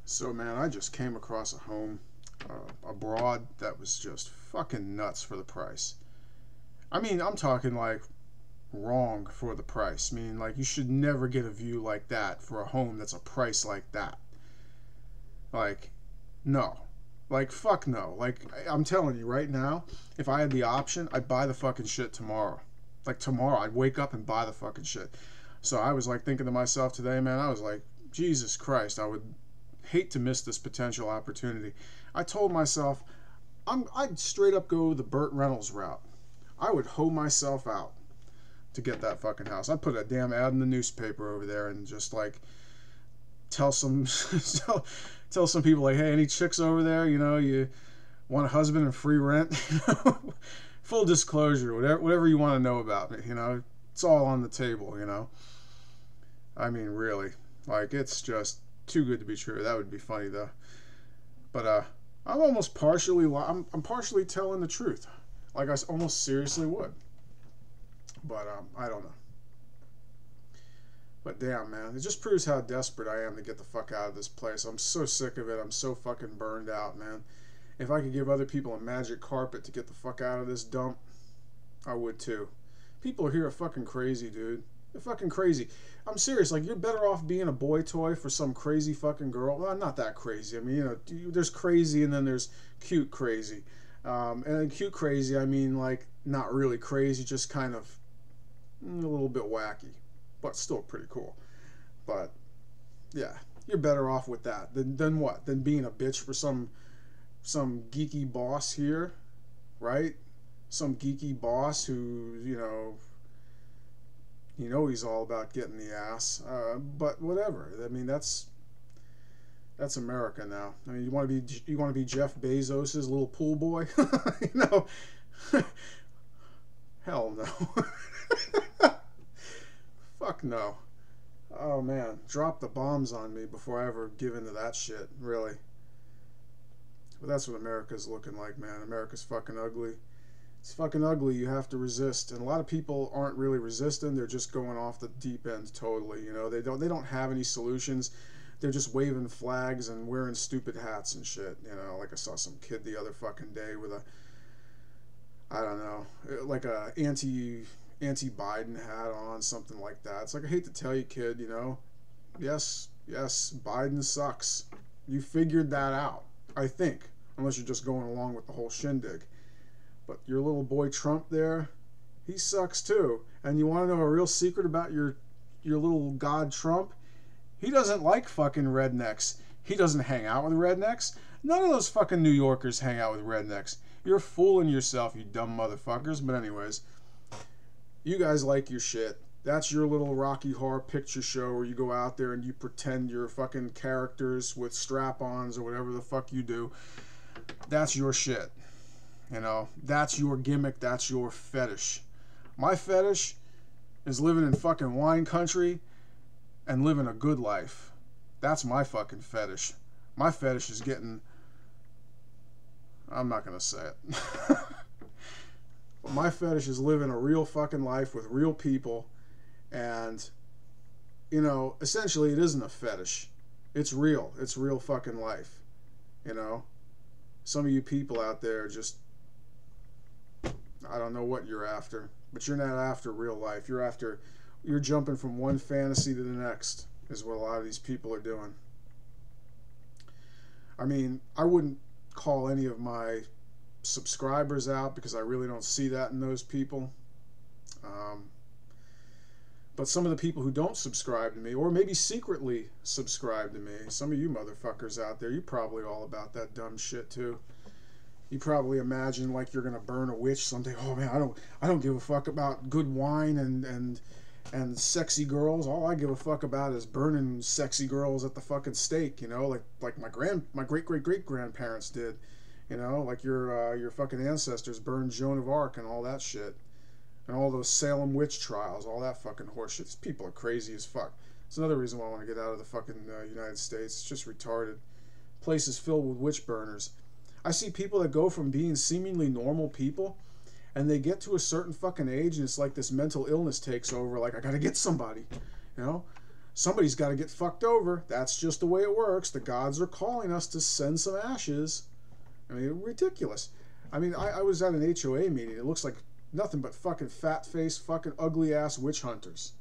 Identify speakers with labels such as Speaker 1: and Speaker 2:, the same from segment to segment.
Speaker 1: So, man, I just came across a home abroad that was just fucking nuts for the price. I mean, I'm talking like wrong for the price. I mean, like, you should never get a view like that for a home that's a price like that. Like, no. Like, fuck no. Like, I'm telling you right now, if I had the option, I'd buy the fucking shit tomorrow. Like, tomorrow, I'd wake up and buy the fucking shit. So I was like thinking to myself today, man, I was like, Jesus Christ, I would hate to miss this potential opportunity. I told myself I'd straight up go the Burt Reynolds route. I would hoe myself out to get that fucking house. I'd put a damn ad in the newspaper over there and just like tell some tell some people like, hey, any chicks over there, you want a husband and free rent? Full disclosure, whatever you want to know about me, it's all on the table. I mean, really, like, it's just too good to be true. That would be funny though. But I'm almost partially I'm partially telling the truth. Like, I almost seriously would. But I don't know. But damn, man, it just proves how desperate I am to get the fuck out of this place. I'm so sick of it. I'm so fucking burned out, man. If I could give other people a magic carpet to get the fuck out of this dump, I would too. People here are fucking crazy, dude. They're fucking crazy. I'm serious. Like, you're better off being a boy toy for some crazy fucking girl. Well, not that crazy. I mean, there's crazy and then there's cute crazy. And then cute crazy, I mean, like, not really crazy, just kind of a little bit wacky, but still pretty cool. But yeah, you're better off with that than what? Than being a bitch for some geeky boss here, right? Some geeky boss who, he's all about getting the ass. But whatever. I mean, that's America now. I mean, you want to be Jeff Bezos's little pool boy? Hell no. Fuck no. Oh man, drop the bombs on me before I ever give into that shit, really. But that's what America's looking like, man. America's fucking ugly. It's fucking ugly. You have to resist, and a lot of people aren't really resisting. They're just going off the deep end totally. They don't have any solutions. They're just waving flags and wearing stupid hats and shit. Like I saw some kid the other fucking day with I don't know, like a anti-Biden hat on, something like that. It's like, I hate to tell you, kid, yes, Biden sucks. You figured that out, I think, unless you're just going along with the whole shindig. But your little boy Trump there, he sucks too. And you want to know a real secret about your little god Trump? He doesn't like fucking rednecks. He doesn't hang out with rednecks. None of those fucking New Yorkers hang out with rednecks. You're fooling yourself, you dumb motherfuckers. But anyways, you guys like your shit. That's your little Rocky Horror Picture Show where you go out there and you pretend you're fucking characters with strap-ons or whatever the fuck you do. That's your shit. That's your gimmick. That's your fetish. My fetish is living in fucking wine country and living a good life. That's my fucking fetish. My fetish is getting... I'm not going to say it. But my fetish is living a real fucking life with real people. And, essentially it isn't a fetish. It's real. It's real fucking life. Some of you people out there just... I don't know what you're after. But you're not after real life. You're jumping from one fantasy to the next, is what a lot of these people are doing. I mean, I wouldn't call any of my subscribers out because I really don't see that in those people. But some of the people who don't subscribe to me, or maybe secretly subscribe to me, some of you motherfuckers out there, you're probably all about that dumb shit too. You probably imagine like you're gonna burn a witch someday. Oh man, I don't give a fuck about good wine and sexy girls. All I give a fuck about is burning sexy girls at the fucking stake. Like my great great grandparents did. Like your fucking ancestors burned Joan of Arc and all that shit, and all those Salem witch trials, all that fucking horseshit. These people are crazy as fuck. It's another reason why I want to get out of the fucking United States. It's just retarded. Places filled with witch burners. I see people that go from being seemingly normal people, and they get to a certain fucking age, and it's like this mental illness takes over. Like, I gotta get somebody, Somebody's got to get fucked over. That's just the way it works. The gods are calling us to send some ashes. I mean, ridiculous. I mean, I was at an HOA meeting. It looks like nothing but fucking fat-faced, fucking ugly-ass witch hunters.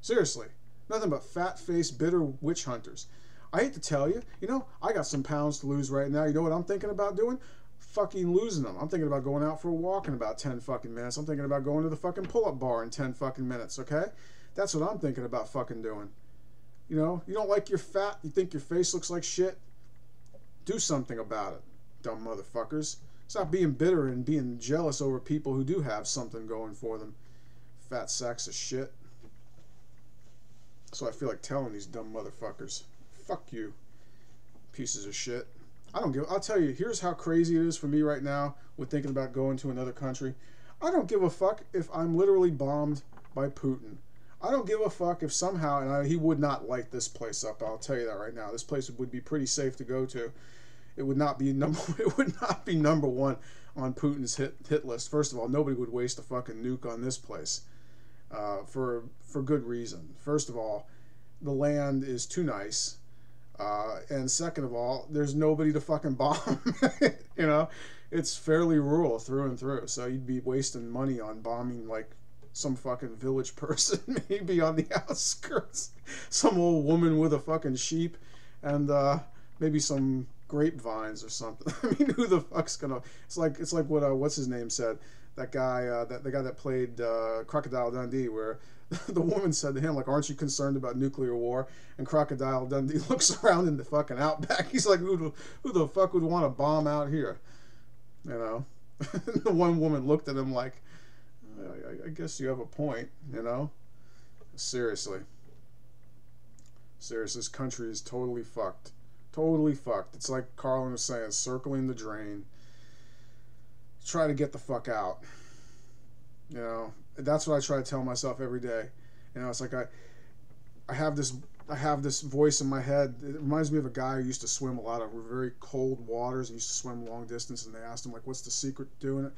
Speaker 1: Seriously. Nothing but fat-faced, bitter witch hunters. I hate to tell you, you know, I got some pounds to lose right now. You know what I'm thinking about doing? Fucking losing them. I'm thinking about going out for a walk in about 10 fucking minutes. I'm thinking about going to the fucking pull-up bar in 10 fucking minutes, okay? That's what I'm thinking about fucking doing. You know, you don't like your fat, you think your face looks like shit? Do something about it, dumb motherfuckers. Stop being bitter and being jealous over people who do have something going for them. Fat sacks of shit. So I feel like telling these dumb motherfuckers. Fuck you, pieces of shit. I'll tell you, here's how crazy it is for me right now with thinking about going to another country. I don't give a fuck if I'm literally bombed by Putin. I don't give a fuck if somehow, and he would not light this place up, I'll tell you that right now. This place would be pretty safe to go to. It would not be number one on Putin's hit list. First of all, nobody would waste a fucking nuke on this place for good reason. First of all, the land is too nice. And second of all, there's nobody to fucking bomb. You know, it's fairly rural through and through. So you'd be wasting money on bombing like some fucking village person, maybe on the outskirts. Some old woman with a fucking sheep and maybe some grapevines or something. I mean, who the fuck's gonna? It's like what what's his name said. That guy, the guy that played Crocodile Dundee, where the woman said to him, like, aren't you concerned about nuclear war? And Crocodile Dundee looks around in the fucking outback. He's like, who the fuck would want to bomb out here? You know? The one woman looked at him like, I guess you have a point, you know? Seriously. Seriously, this country is totally fucked. Totally fucked. It's like Carlin was saying, circling the drain. Try to get the fuck out. You know, that's what I try to tell myself every day. You know, it's like I have this voice in my head. It reminds me of a guy who used to swim a lot of very cold waters. He used to swim long distance, and they asked him, like, what's the secret to doing it?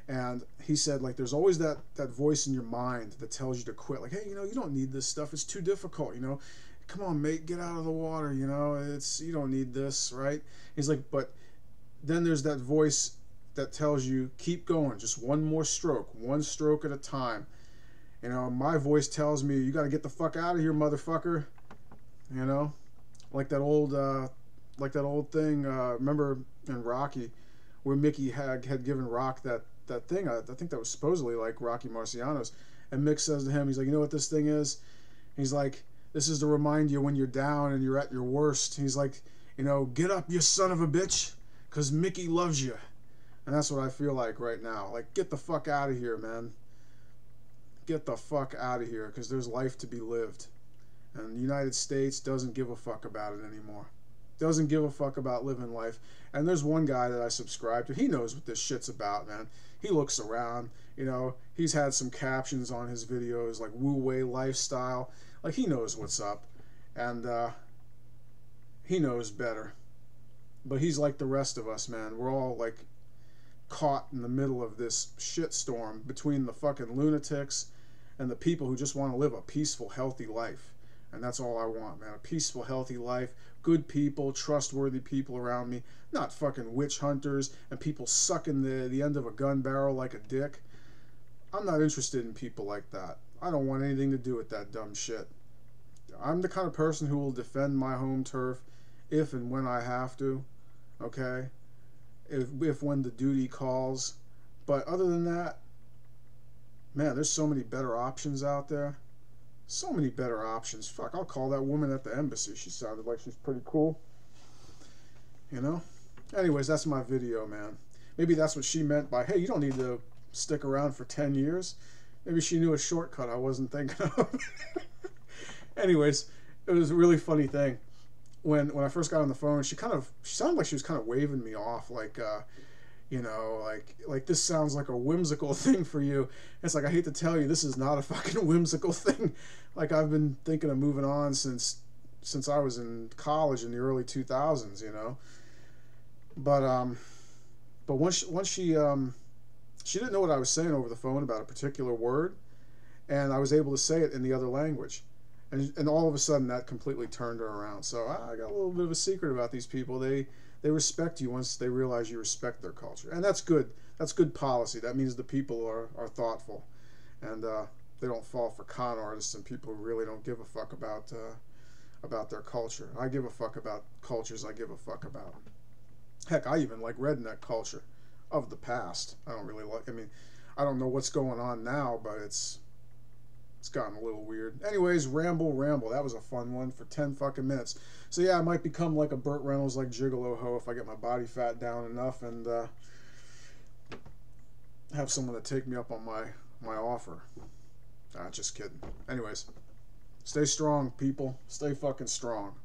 Speaker 1: And he said, like, there's always that voice in your mind that tells you to quit. Like, hey, you know, you don't need this stuff. It's too difficult, you know. Come on, mate, get out of the water, you know. You don't need this, right? He's like, but then there's that voice that tells you, keep going, just one more stroke, one stroke at a time. You know, my voice tells me, you got to get the fuck out of here, motherfucker. You know, like that old thing. Remember in Rocky, where Mickey had given Rock that thing. I think that was supposedly like Rocky Marciano's. And Mick says to him, he's like, you know what this thing is? He's like, this is to remind you when you're down and you're at your worst. He's like, you know, get up, you son of a bitch, because Mickey loves you. And that's what I feel like right now. Like, get the fuck out of here, man. Get the fuck out of here, because there's life to be lived. And the United States doesn't give a fuck about it anymore. Doesn't give a fuck about living life. And there's one guy that I subscribe to. He knows what this shit's about, man. He looks around. You know, he's had some captions on his videos, like Wu-Wei lifestyle. Like, he knows what's up. And he knows better. But he's like the rest of us, man. We're all, like, caught in the middle of this shitstorm between the fucking lunatics and the people who just want to live a peaceful, healthy life. And that's all I want, man. A peaceful, healthy life. Good people, trustworthy people around me. Not fucking witch hunters and people sucking the end of a gun barrel like a dick. I'm not interested in people like that. I don't want anything to do with that dumb shit. I'm the kind of person who will defend my home turf if and when I have to. Okay? If when the duty calls. But other than that, man, there's so many better options out there. So many better options. Fuck, I'll call that woman at the embassy. She sounded like she's pretty cool. You know? Anyways, that's my video, man. Maybe that's what she meant by, hey, you don't need to stick around for 10 years. Maybe she knew a shortcut I wasn't thinking of. Anyways, it was a really funny thing. When I first got on the phone, she sounded like she was kind of waving me off, like, you know, like this sounds like a whimsical thing for you. It's like, I hate to tell you, this is not a fucking whimsical thing. Like, I've been thinking of moving on since I was in college in the early 2000s, you know. But once she didn't know what I was saying over the phone about a particular word, and I was able to say it in the other language. And all of a sudden that completely turned her around. So I got a little bit of a secret about these people. They respect you once they realize you respect their culture, and that's good. That's good policy. That means the people are thoughtful, and they don't fall for con artists and people who really don't give a fuck about their culture. I give a fuck about cultures I give a fuck about. Heck, I even like redneck culture of the past. I don't really like. I mean, I don't know what's going on now, but it's gotten a little weird. Anyways, ramble. That was a fun one for 10 fucking minutes. So yeah, I might become like a Burt Reynolds, like Gigolo Ho, if I get my body fat down enough and have someone to take me up on my offer. Just kidding. Anyways, stay strong, people. Stay fucking strong.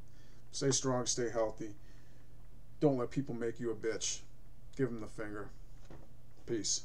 Speaker 1: Stay strong, stay healthy. Don't let people make you a bitch. Give them the finger. Peace.